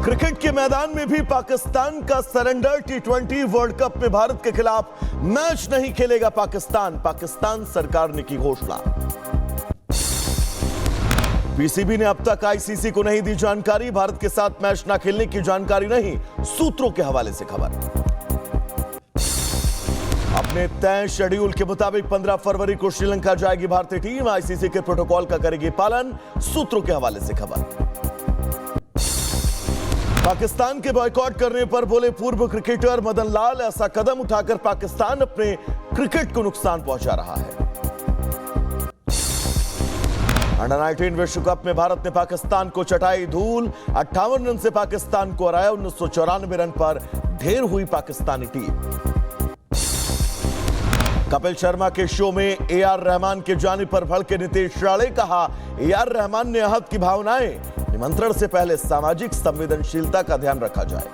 Cricket के मैदान में भी पाकिस्तान का सरेंडर। टी20 वर्ल्ड कप में भारत के खिलाफ मैच नहीं खेलेगा पाकिस्तान। पाकिस्तान सरकार ने की घोषणा। पीसीबी ने अब तक आईसीसी को नहीं दी जानकारी। भारत के साथ मैच न खेलने की जानकारी नहीं, सूत्रों के हवाले से खबर। अपने तय शेड्यूल के मुताबिक 15 फरवरी को श्रीलंका जाएगी भारतीय टीम। आईसीसी के प्रोटोकॉल का करेगी पालन, सूत्रों के हवाले से खबर। पाकिस्तान के बॉयकॉट करने पर बोले पूर्व क्रिकेटर मदन लाल, ऐसा कदम उठाकर पाकिस्तान अपने क्रिकेट को नुकसान पहुंचा रहा है। अंडर-19 विश्व कप में भारत ने पाकिस्तान को चटाई धूल। 58 रन से पाकिस्तान को हराया। 1994 रन पर ढेर हुई पाकिस्तानी टीम। कपिल शर्मा के शो में ए.आर. रहमान के जाने पर भड़के नीतीश राणे। कहा, ए.आर. रहमान ने आहत की भावनाएं, निमंत्रण से पहले सामाजिक संवेदनशीलता का ध्यान रखा जाए।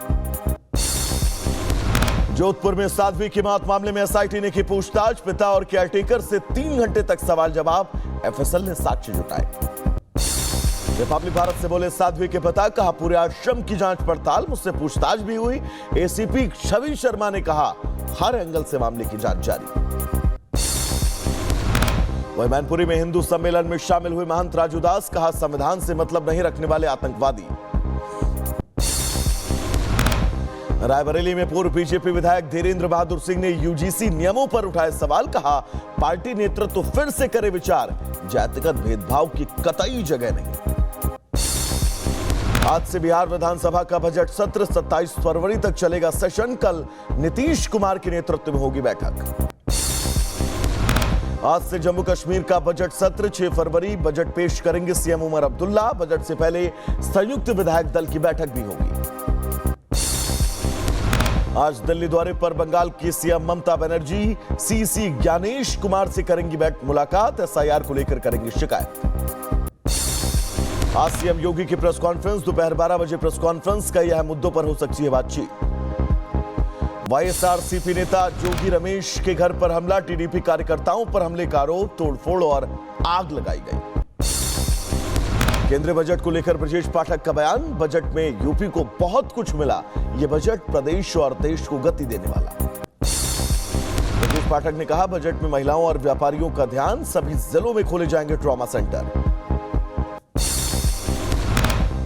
जोधपुर में साध्वी की मौत मामले में एसआईटी ने की पूछताछ। पिता और केयरटेकर से 3 घंटे तक सवाल जवाब। एफएसएल ने साक्ष्य जुटाए। रिपब्लिक भारत से बोले साध्वी के पिता। कहा, पूरे आश्रम की जांच पड़ताल, मुझसे पूछताछ भी हुई। एसीपी छवि शर्मा ने कहा, हर एंगल से मामले की जांच जारी। वही मैनपुरी में हिंदू सम्मेलन में शामिल हुए महंत राजू दास। कहा, संविधान से मतलब नहीं रखने वाले आतंकवादी। रायबरेली में पूर्व बीजेपी विधायक धीरेन्द्र बहादुर सिंह ने यूजीसी नियमों पर उठाए सवाल। कहा, पार्टी नेतृत्व फिर से करे विचार, जातिगत भेदभाव की कतई जगह नहीं। आज से बिहार विधानसभा का बजट सत्र 27 फरवरी तक चलेगा सेशन। कल नीतीश कुमार के नेतृत्व में होगी बैठक। आज से जम्मू कश्मीर का बजट सत्र 6 फरवरी। बजट पेश करेंगे सीएम उमर अब्दुल्ला। बजट से पहले संयुक्त विधायक दल की बैठक भी होगी। आज दिल्ली दौरे पर बंगाल की सीएम ममता बनर्जी सीसी ज्ञानेश कुमार से करेंगी मुलाकात। एसआईआर को लेकर करेंगी शिकायत। आज सीएम योगी की प्रेस कॉन्फ्रेंस। दोपहर 12 बजे प्रेस कॉन्फ्रेंस। कई अहम मुद्दों पर हो सकती है बातचीत। वाईएसआरसीपी नेता जोगी रमेश के घर पर हमला। टीडीपी कार्यकर्ताओं पर हमले का आरोप। तोड़फोड़ और आग लगाई गई। केंद्रीय बजट को लेकर ब्रजेश पाठक का बयान। बजट में यूपी को बहुत कुछ मिला। यह बजट प्रदेश और देश को गति देने वाला। ब्रजेश पाठक ने कहा, बजट में महिलाओं और व्यापारियों का ध्यान। सभी जिलों में खोले जाएंगे ट्रॉमा सेंटर।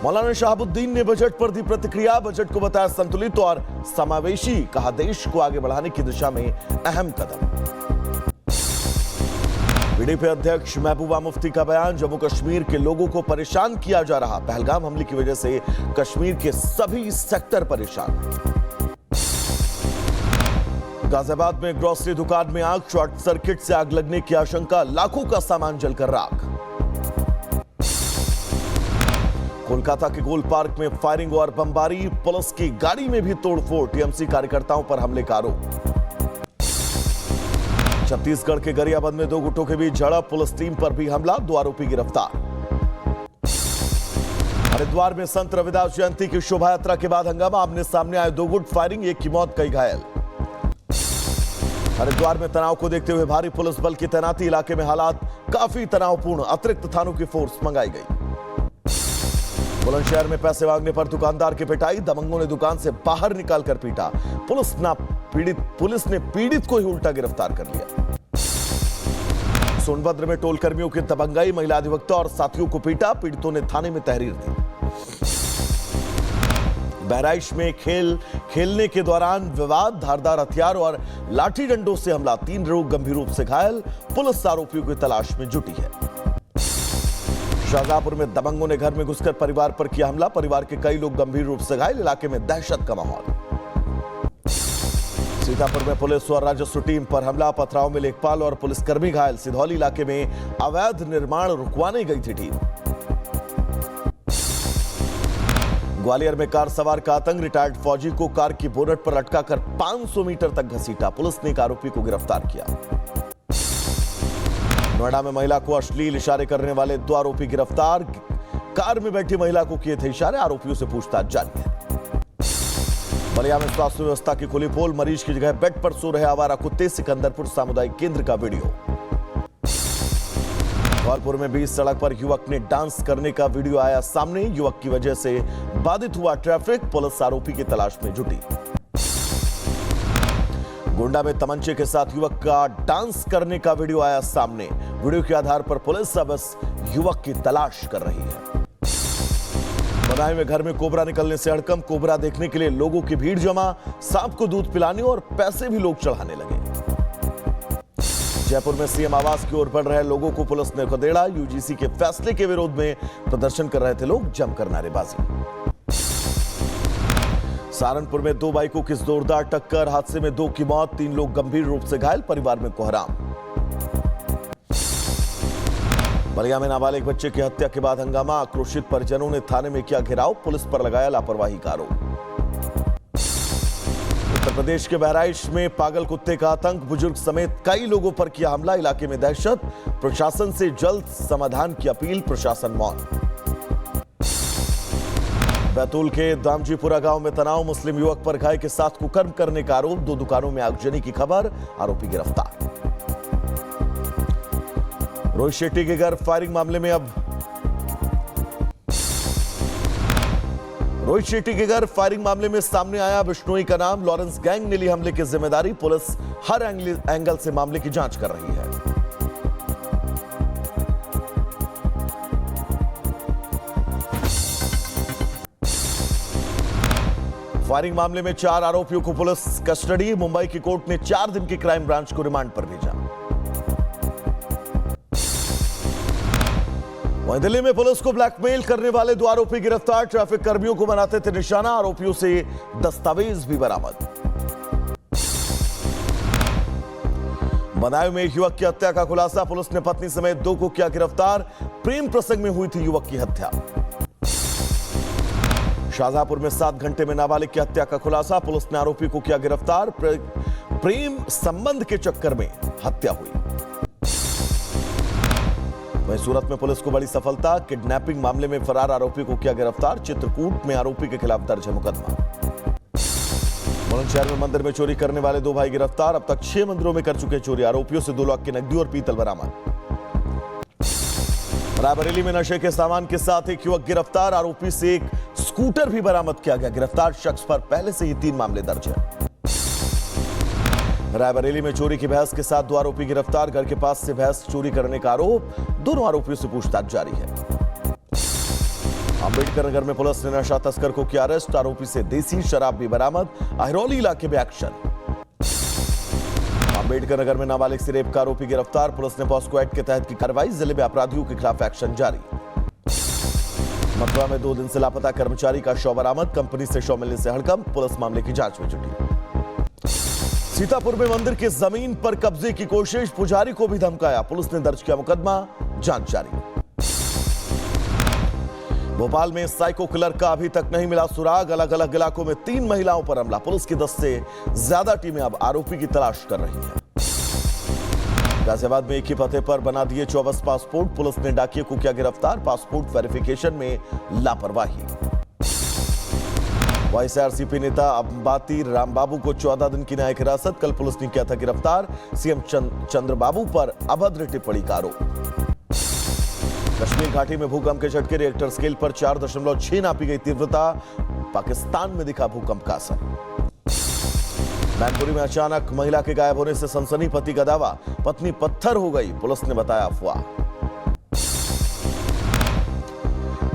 मौलाना शहाबुद्दीन ने बजट पर दी प्रतिक्रिया। बजट को बताया संतुलित और समावेशी। कहा, देश को आगे बढ़ाने की दिशा में अहम कदम। पीडीपी अध्यक्ष महबूबा मुफ्ती का बयान। जम्मू कश्मीर के लोगों को परेशान किया जा रहा। पहलगाम हमले की वजह से कश्मीर के सभी सेक्टर परेशान। गाजियाबाद में ग्रोसरी दुकान में आग। शॉर्ट सर्किट से आग लगने की आशंका। लाखों का सामान जलकर राख। कोलकाता के गोल पार्क में फायरिंग और बमबारी। पुलिस की गाड़ी में भी तोड़फोड़। टीएमसी कार्यकर्ताओं पर हमले का आरोप। छत्तीसगढ़ के गरियाबंद में 2 गुटों के बीच झड़प। पुलिस टीम पर भी हमला। 2 आरोपी गिरफ्तार। हरिद्वार में संत रविदास जयंती की शोभा यात्रा के बाद हंगामा। आमने सामने आए 2 गुट। फायरिंग, एक की मौत, कई घायल। हरिद्वार में तनाव को देखते हुए भारी पुलिस बल की तैनाती। इलाके में हालात काफी तनावपूर्ण। अतिरिक्त थानों की फोर्स मंगाई गई। बुलंदशहर में पैसे मांगने पर दुकानदार की पिटाई। दबंगों ने दुकान से बाहर निकालकर पीटा। पुलिस ने पीड़ित को ही उल्टा गिरफ्तार कर लिया। सोनभद्र में टोल कर्मियों की दबंगाई। महिला अधिवक्ता और साथियों को पीटा। पीड़ितों ने थाने में तहरीर दी। बहराइच में खेलने के दौरान विवाद। धारदार हथियार और लाठी डंडों से हमला। 3 लोग गंभीर रूप से घायल। पुलिस आरोपियों की तलाश में जुटी है। शाहजहांपुर में दबंगों ने घर में घुसकर परिवार पर किया हमला। परिवार के कई लोग गंभीर रूप से घायल। इलाके में दहशत का माहौल। सीतापुर में पुलिस और राजस्व टीम पर हमला। पथराव में लेखपाल और पुलिसकर्मी घायल। सिधौली इलाके में अवैध निर्माण रुकवाने गई थी टीम। ग्वालियर में कार सवार का आतंक। रिटायर्ड फौजी को कार की बोनट पर लटकाकर 500 मीटर तक घसीटा। पुलिस ने एक आरोपी को गिरफ्तार किया। नोएडा में महिला को अश्लील इशारे करने वाले 2 आरोपी गिरफ्तार। कार में बैठी महिला को किए थे इशारे। आरोपियों से पूछताछ जारी है। बलिया में स्वास्थ्य व्यवस्था की खुली पोल। मरीज की जगह बेड पर सो रहे आवारा कुत्ते। सिकंदरपुर सामुदायिक केंद्र का वीडियो। धौलपुर में बीच सड़क पर युवक ने डांस करने का वीडियो आया सामने। युवक की वजह से बाधित हुआ ट्रैफिक। पुलिस आरोपी की तलाश में जुटी। गोंडा में तमंचे के साथ युवक का डांस करने का वीडियो आया सामने। वीडियो के आधार पर पुलिस अब इस युवक की तलाश कर रही है। बदायूं में घर में कोबरा निकलने से हड़कंप। कोबरा देखने के लिए लोगों की भीड़ जमा। सांप को दूध पिलाने और पैसे भी लोग चढ़ाने लगे। जयपुर में सीएम आवास की ओर बढ़ रहे लोगों को पुलिस ने खदेड़ा। यूजीसी के फैसले के विरोध में प्रदर्शन कर रहे थे लोग, जमकर नारेबाजी। सहारनपुर में दो बाइकों की जोरदार टक्कर। हादसे में 2 की मौत, 3 लोग गंभीर रूप से घायल। परिवार में कोहराम। बलिया में नाबालिग बच्चे की हत्या के बाद हंगामा। आक्रोशित परिजनों ने थाने में किया घेराव। पुलिस पर लगाया लापरवाही का आरोप। उत्तर प्रदेश के बहराइच में पागल कुत्ते का आतंक। बुजुर्ग समेत कई लोगों पर किया हमला। इलाके में दहशत। प्रशासन से जल्द समाधान की अपील। प्रशासन मौन। बैतूल के दामजीपुरा गांव में तनाव। मुस्लिम युवक पर गाय के साथ कुकर्म करने का आरोप। 2 दुकानों में आगजनी की खबर। आरोपी गिरफ्तार। रोहित शेट्टी के घर फायरिंग मामले में अब रोहित शेट्टी के घर फायरिंग मामले में सामने आया बिश्नोई का नाम। लॉरेंस गैंग ने ली हमले की जिम्मेदारी। पुलिस हर एंगल से मामले की जांच कर रही है। फायरिंग मामले में 4 आरोपियों को पुलिस कस्टडी। मुंबई की कोर्ट ने 4 दिन की क्राइम ब्रांच को रिमांड पर भेजा। वहीं दिल्ली में पुलिस को ब्लैकमेल करने वाले 2 आरोपी गिरफ्तार। ट्रैफिक कर्मियों को बनाते थे निशाना। आरोपियों से दस्तावेज भी बरामद। बदायूं में एक युवक की हत्या का खुलासा। पुलिस ने पत्नी समेत 2 को किया गिरफ्तार। प्रेम प्रसंग में हुई थी युवक की हत्या। शाहजहांपुर में 7 घंटे में नाबालिग की हत्या का खुलासा। पुलिस ने आरोपी को किया गिरफ्तार। प्रेम संबंध के चक्कर में हत्या हुई। वहीं सूरत में पुलिस को बड़ी सफलता। किडनैपिंग मामले में फरार आरोपी को किया गिरफ्तार। चित्रकूट में आरोपी के खिलाफ दर्ज है मुकदमा। बुलंदशहर में मंदिर में चोरी करने वाले 2 भाई गिरफ्तार। अब तक 6 मंदिरों में कर चुके चोरी। आरोपियों से 2 लाख की नकदी और पीतल बरामद। रायबरेली में नशे के सामान के साथ एक युवक गिरफ्तार। आरोपी से एक स्कूटर भी बरामद किया गया। गिरफ्तार शख्स पर पहले से ही 3 मामले दर्ज हैं। रायबरेली में चोरी की भैंस के साथ 2 आरोपी गिरफ्तार। घर के पास से भैंस चोरी करने का आरोप। दोनों आरोपियों से पूछताछ जारी है। अंबेडकर नगर में पुलिस ने नशा तस्कर को किया अरेस्ट। आरोपी से देसी शराब भी बरामद। अहिरौली इलाके में एक्शन। अंबेडकर नगर में नाबालिग से रेप का आरोपी गिरफ्तार। पुलिस ने पॉस्को एक्ट के तहत की कार्रवाई। जिले में अपराधियों के खिलाफ एक्शन जारी। मथुरा में 2 दिन से लापता कर्मचारी का शव बरामद। कंपनी से शव मिलने से हड़कंप। पुलिस मामले की जांच में जुटी। सीतापुर में मंदिर की जमीन पर कब्जे की कोशिश। पुजारी को भी धमकाया। पुलिस ने दर्ज किया मुकदमा। जांच जारी। भोपाल में साइको किलर का अभी तक नहीं मिला सुराग। अलग अलग इलाकों में 3 महिलाओं पर हमला। पुलिस की 10 से ज्यादा टीमें अब आरोपी की तलाश कर रही हैं। गाजियाबाद में एक ही पते पर बना दिए 24 पासपोर्ट। पुलिस ने डाकिये को किया गिरफ्तार। पासपोर्ट वेरिफिकेशन में लापरवाही। वाईएसआरसीपी नेता अंबाती रामबाबू को 14 दिन की न्यायिक हिरासत। कल पुलिस ने किया था गिरफ्तार। सीएम चंद्रबाबू पर अभद्र टिप्पणी का आरोप। कश्मीर घाटी में भूकंप के झटके। रिएक्टर स्केल पर 4.6 नापी गई तीव्रता। पाकिस्तान में दिखा भूकंप का असर। मैनपुरी में अचानक महिला के गायब होने से सनसनी। पति का दावा, पत्नी पत्थर हो गई। पुलिस ने बताया अफवाह।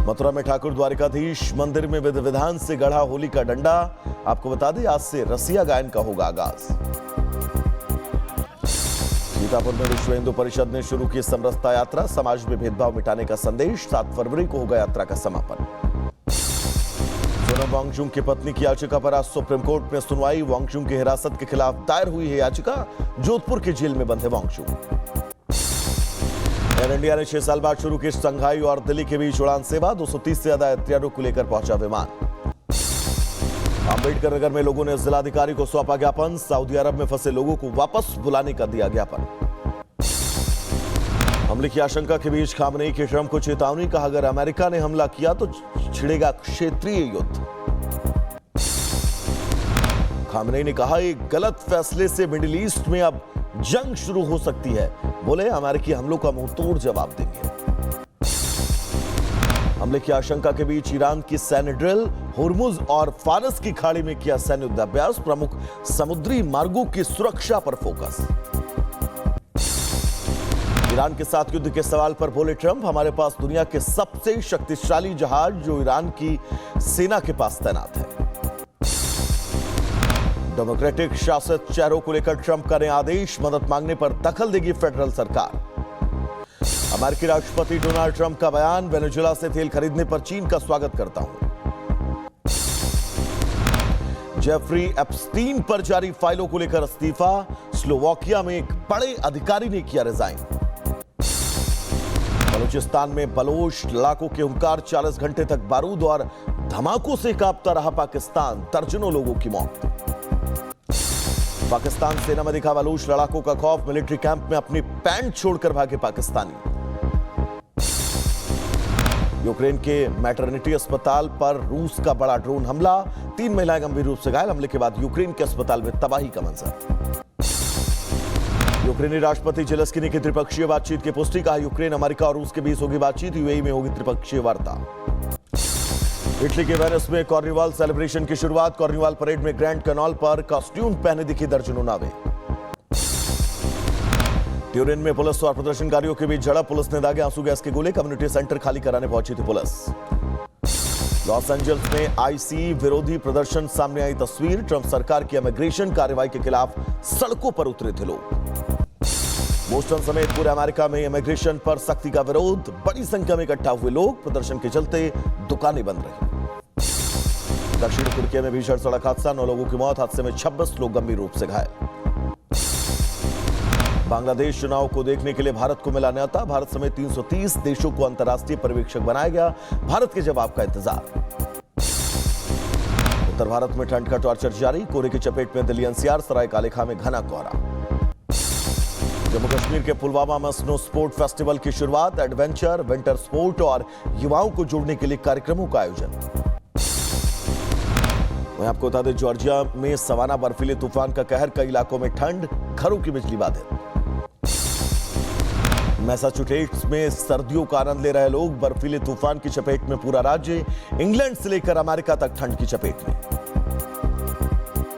मथुरा में ठाकुर द्वारिकाधीश मंदिर में विधि विधान से गढ़ा होली का डंडा। आपको बता दें आज से रसिया गायन का होगा आगाज। सीतापुर में विश्व हिंदू परिषद ने शुरू की समरसता यात्रा। समाज में भेदभाव मिटाने का संदेश। 7 फरवरी को होगा यात्रा का समापन। सोनम वांगचुक की पत्नी की याचिका पर आज सुप्रीम कोर्ट में सुनवाई। वांगचुक की हिरासत के खिलाफ दायर हुई है याचिका। जोधपुर की जेल में बंद है वांगचुक। एयर इंडिया ने 6 साल बाद शुरू की शंघाई और दिल्ली के बीच उड़ान सेवा। 230 से ज्यादा यात्रियों को लेकर पहुंचा विमान। अंबेडकर नगर में लोगों ने जिलाधिकारी को सौंपा ज्ञापन। सऊदी अरब में फंसे लोगों को वापस बुलाने का दिया ज्ञापन। हमले की आशंका के बीच खामनेई के ट्रंप को चेतावनी। कहा अगर अमेरिका ने हमला किया तो छिड़ेगा क्षेत्रीय युद्ध। खामनेई ने कहा एक गलत फैसले से मिडिल ईस्ट में अब जंग शुरू हो सकती है। बोले अमेरिकी हमलों का मुंहतोड़ जवाब देंगे। हमले की आशंका के बीच ईरान की सैन्य ड्रिल, हुर्मुज और फारस की खाड़ी में किया सैन्य युद्धाभ्यास, प्रमुख समुद्री मार्गों की सुरक्षा पर फोकस। ईरान के साथ युद्ध के सवाल पर बोले ट्रंप, हमारे पास दुनिया के सबसे शक्तिशाली जहाज जो ईरान की सेना के पास तैनात है। डेमोक्रेटिक शासित शहरों को लेकर ट्रंप का नया आदेश, मदद मांगने पर दखल देगी फेडरल सरकार। अमेरिकी राष्ट्रपति डोनाल्ड ट्रंप का बयान, वेनेजुएला से तेल खरीदने पर चीन का स्वागत करता हूं। जेफरी एप्स्टीन पर जारी फाइलों को लेकर इस्तीफा, स्लोवाकिया में एक बड़े अधिकारी ने किया रिजाइन। बलूचिस्तान में बलोच लड़ाकों के हुंकार, 40 घंटे तक बारूद और धमाकों से कांपता रहा पाकिस्तान, दर्जनों लोगों की मौत। पाकिस्तान सेना में दिखा बलूच लड़ाकों का खौफ, मिलिट्री कैंप में अपनी पैंट छोड़कर भागे पाकिस्तानी। यूक्रेन के मैटरनिटी अस्पताल पर रूस का बड़ा ड्रोन हमला, 3 महिलाएं गंभीर रूप से घायल, हमले के बाद यूक्रेन के अस्पताल में तबाही का मंजर। यूक्रेनी राष्ट्रपति जेलेंस्की ने की त्रिपक्षीय बातचीत की पुष्टि, कहा यूक्रेन, अमेरिका और रूस के बीच होगी बातचीत, यूएई में होगी त्रिपक्षीय वार्ता। इटली के वेनिस में कार्निवाल सेलिब्रेशन की शुरुआत, कार्निवाल परेड में ग्रैंड कैनाल पर कॉस्ट्यूम पहने दिखी दर्जनों नावें। ट्यूरिन में पुलिस और प्रदर्शनकारियों के बीच झड़प, पुलिस ने दागे आंसू गैस के गोले, कम्युनिटी सेंटर खाली कराने पहुंची थी पुलिस। लॉस एंजल्स में आईसी विरोधी प्रदर्शन, सामने आई तस्वीर, ट्रंप सरकार की इमिग्रेशन कार्रवाई के खिलाफ सड़कों पर उतरे थे लोग। बोस्टन समेत पूरे अमेरिका में इमिग्रेशन पर सख्ती का विरोध, बड़ी संख्या में इकट्ठा हुए लोग, प्रदर्शन के चलते दुकानें बंद रही। दक्षिण तुर्की में भीषण सड़क हादसा, 9 लोगों की मौत, हादसे में 26 लोग गंभीर रूप से घायल। बांग्लादेश चुनाव को देखने के लिए भारत को मिला न्योता, भारत समेत 330 देशों को अंतर्राष्ट्रीय पर्यवेक्षक बनाया गया, भारत के जवाब का इंतजार। उत्तर भारत में ठंड का टॉर्चर जारी, कोहरे की चपेट में दिल्ली एनसीआर, सरायकाले खां में घना कोहरा। जम्मू कश्मीर के पुलवामा में स्नो स्पोर्ट फेस्टिवल की शुरुआत, एडवेंचर, विंटर स्पोर्ट और युवाओं को जोड़ने के लिए कार्यक्रमों का आयोजन। वहीं आपको बता दें, जॉर्जिया में सवाना बर्फीले तूफान का कहर, कई इलाकों में ठंड, घरों की बिजली बाधित। मैसाचुसेट्स में सर्दियों का आनंद ले रहे लोग, बर्फीले तूफान की चपेट में पूरा राज्य, इंग्लैंड से लेकर अमेरिका तक ठंड की चपेट में।